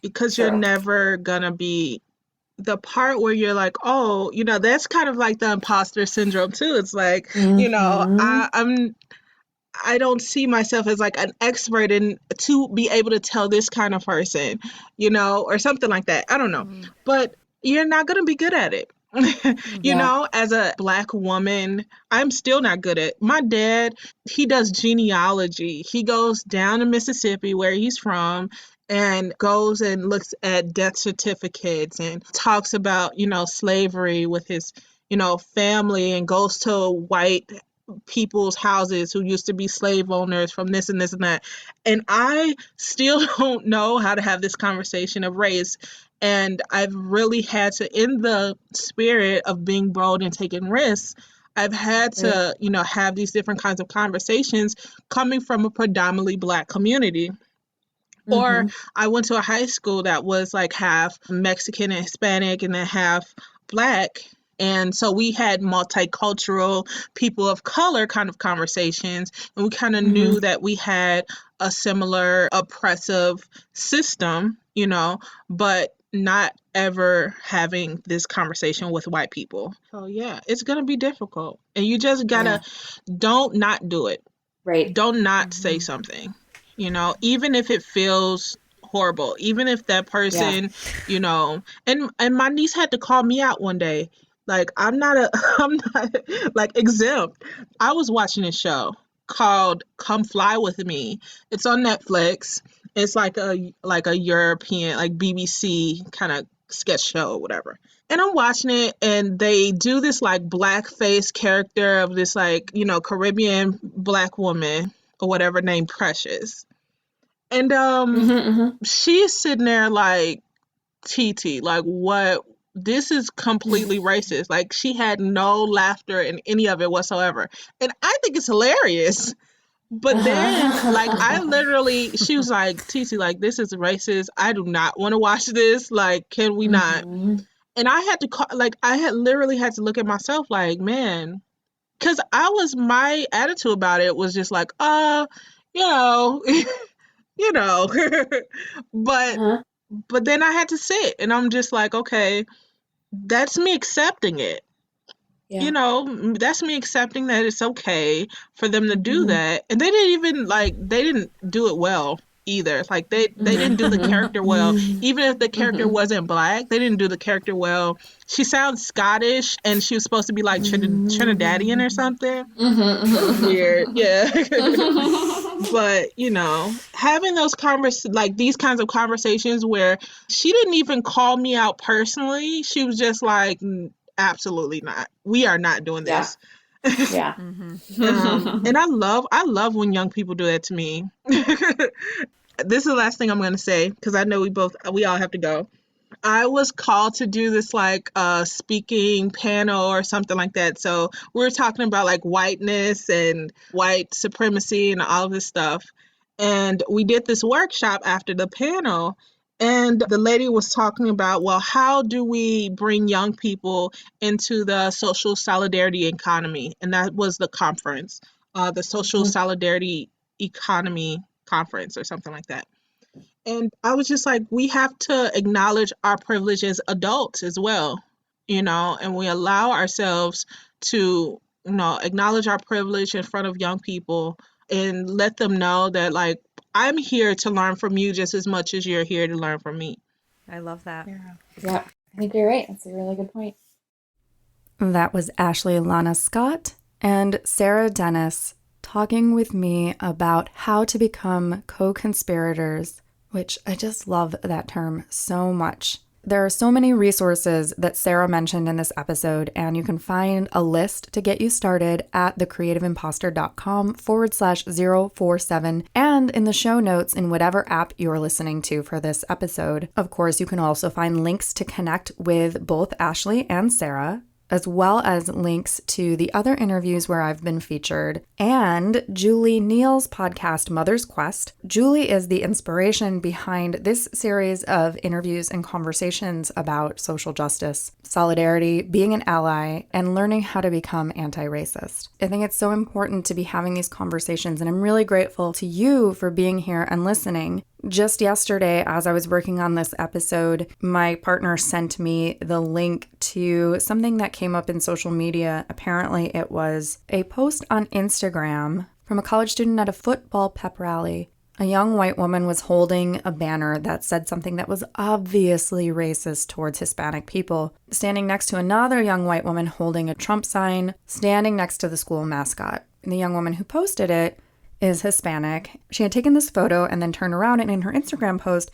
because you're True. never gonna be the part where you're like, oh, that's kind of like the imposter syndrome too. It's like, Mm-hmm. I don't see myself as like an expert in to be able to tell this kind of person, or something like that. I don't know. But you're not going to be good at it. Yeah. As a black woman, I'm still not good at. My dad, he does genealogy. He goes down to Mississippi where he's from and goes and looks at death certificates and talks about, slavery with his, family and goes to white people's houses who used to be slave owners from this and this and that. And I still don't know how to have this conversation of race. And I've really had to, in the spirit of being bold and taking risks, I've had Right. to, have these different kinds of conversations coming from a predominantly black community. Or Mm-hmm. I went to a high school that was like half Mexican and Hispanic and then half black. And so we had multicultural people of color kind of conversations. And we kind of Mm-hmm. knew that we had a similar oppressive system, but not ever having this conversation with white people. So yeah, it's going to be difficult. And you just got to Yeah. don't not do it. Right. Don't not say Mm-hmm. something, even if it feels horrible, even if that Yeah. person, and my niece had to call me out one day. Like I'm not a I'm not like exempt. I was watching a show called Come Fly With Me. It's on Netflix. It's like a European like BBC kind of sketch show or whatever. And I'm watching it, and they do this like blackface character of this like, Caribbean black woman or whatever named Precious. And Mm-hmm. Mm-hmm. she's sitting there like, TT, like what? This is completely racist. Like she had no laughter in any of it whatsoever. And I think it's hilarious. But then, like, I Uh-huh. literally, she was like, TT, like, this is racist. I do not want to watch this. Like, can we not? Mm-hmm. And I had to call, like, I had literally had to look at myself like, man, because my attitude about it was just like, you know, you know, but, Uh-huh. but then I had to sit and I'm just like, okay, that's me accepting it. Yeah. That's me accepting that it's okay for them to do Mm-hmm. that. And they didn't do it well either. It's like they didn't do the character well. Even if the character Mm-hmm. wasn't black, they didn't do the character well. She sounds Scottish and she was supposed to be like Trinidadian or something. It was weird. Yeah. But, having like these kinds of conversations where she didn't even call me out personally. She was just like, absolutely not. We are not doing Yeah. this." Yeah. Mm-hmm. And I love when young people do that to me. This is the last thing I'm going to say because I know we all have to go. I was called to do this like speaking panel or something like that. So we were talking about like whiteness and white supremacy and all of this stuff. And we did this workshop after the panel. And the lady was talking about, well, how do we bring young people into the social solidarity economy? And that was the conference, the social Mm-hmm. solidarity economy conference or something like that. And I was just like, we have to acknowledge our privilege as adults as well, and we allow ourselves to, acknowledge our privilege in front of young people and let them know that, like, I'm here to learn from you just as much as you're here to learn from me. I love that. Yeah. Yeah. I think you're right. That's a really good point. That was Ashley Lana Scott and Sarah Dennis talking with me about how to become co-conspirators which I just love that term so much. There are so many resources that Sarah mentioned in this episode, and you can find a list to get you started at thecreativeimpostor.com/047 and in the show notes in whatever app you're listening to for this episode. Of course, you can also find links to connect with both Ashley and Sarah, as well as links to the other interviews where I've been featured, and Julie Neal's podcast, Mother's Quest. Julie is the inspiration behind this series of interviews and conversations about social justice, solidarity, being an ally, and learning how to become anti-racist. I think it's so important to be having these conversations, and I'm really grateful to you for being here and listening. Just yesterday, as I was working on this episode, my partner sent me the link to something that came up in social media. Apparently, it was a post on Instagram from a college student at a football pep rally. A young white woman was holding a banner that said something that was obviously racist towards Hispanic people, standing next to another young white woman holding a Trump sign, standing next to the school mascot. And the young woman who posted it is Hispanic. She had taken this photo and then turned around and in her Instagram post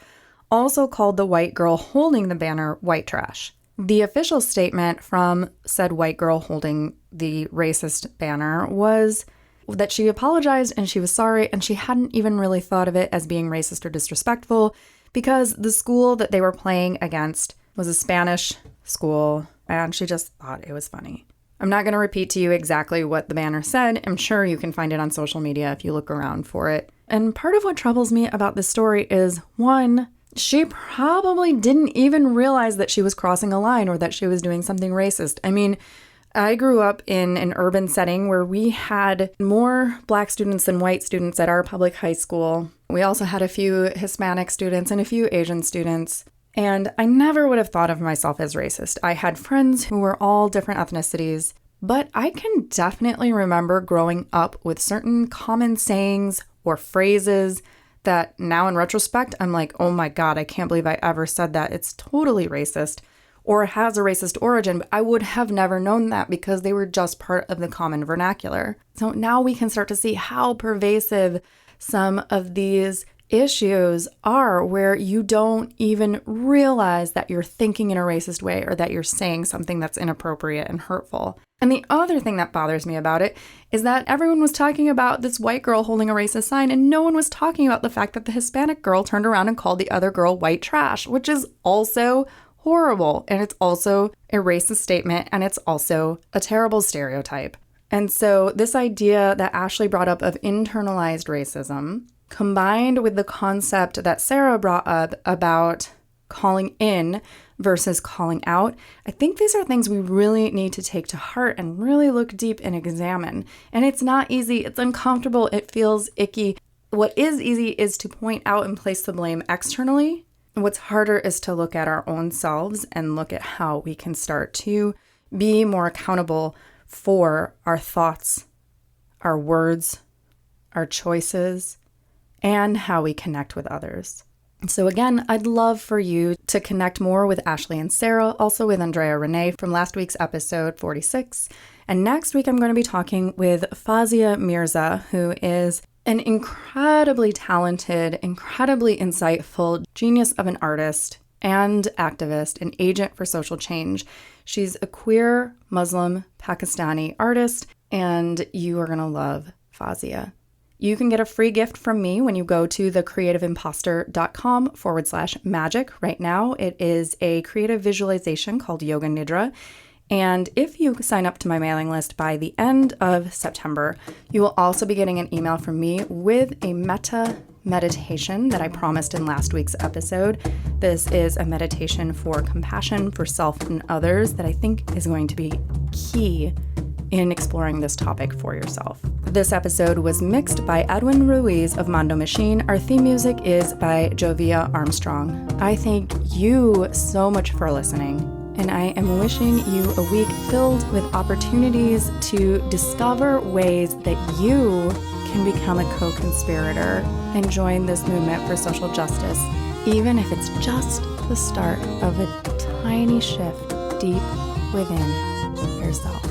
also called the white girl holding the banner white trash. The official statement from said white girl holding the racist banner was that she apologized and she was sorry and she hadn't even really thought of it as being racist or disrespectful because the school that they were playing against was a Spanish school and she just thought it was funny. I'm not going to repeat to you exactly what the banner said. I'm sure you can find it on social media if you look around for it. And part of what troubles me about this story is, one, she probably didn't even realize that she was crossing a line or that she was doing something racist. I mean, I grew up in an urban setting where we had more Black students than white students at our public high school. We also had a few Hispanic students and a few Asian students. And I never would have thought of myself as racist. I had friends who were all different ethnicities, but I can definitely remember growing up with certain common sayings or phrases that now in retrospect, I'm like, oh my God, I can't believe I ever said that. It's totally racist or has a racist origin, but I would have never known that because they were just part of the common vernacular. So now we can start to see how pervasive some of these issues are where you don't even realize that you're thinking in a racist way or that you're saying something that's inappropriate and hurtful. And the other thing that bothers me about it is that everyone was talking about this white girl holding a racist sign and no one was talking about the fact that the Hispanic girl turned around and called the other girl white trash, which is also horrible. And it's also a racist statement and it's also a terrible stereotype. And so this idea that Ashley brought up of internalized racism, combined with the concept that Sarah brought up about calling in versus calling out, I think these are things we really need to take to heart and really look deep and examine. And it's not easy. It's uncomfortable. It feels icky. What is easy is to point out and place the blame externally. What's harder is to look at our own selves and look at how we can start to be more accountable for our thoughts, our words, our choices, and how we connect with others. So again, I'd love for you to connect more with Ashley and Sarah, also with Andrea Renee from last week's episode 46. And next week, I'm going to be talking with Fazia Mirza, who is an incredibly talented, incredibly insightful genius of an artist and activist, an agent for social change. She's a queer Muslim Pakistani artist, and you are going to love Fazia. You can get a free gift from me when you go to thecreativeimpostor.com/magic. Right now, it is a creative visualization called Yoga Nidra. And if you sign up to my mailing list by the end of September, you will also be getting an email from me with a metta meditation that I promised in last week's episode. This is a meditation for compassion for self and others that I think is going to be key in exploring this topic for yourself. This episode was mixed by Edwin Ruiz of Mondo Machine. Our theme music is by Jovia Armstrong. I thank you so much for listening, and I am wishing you a week filled with opportunities to discover ways that you can become a co-conspirator and join this movement for social justice, even if it's just the start of a tiny shift deep within yourself.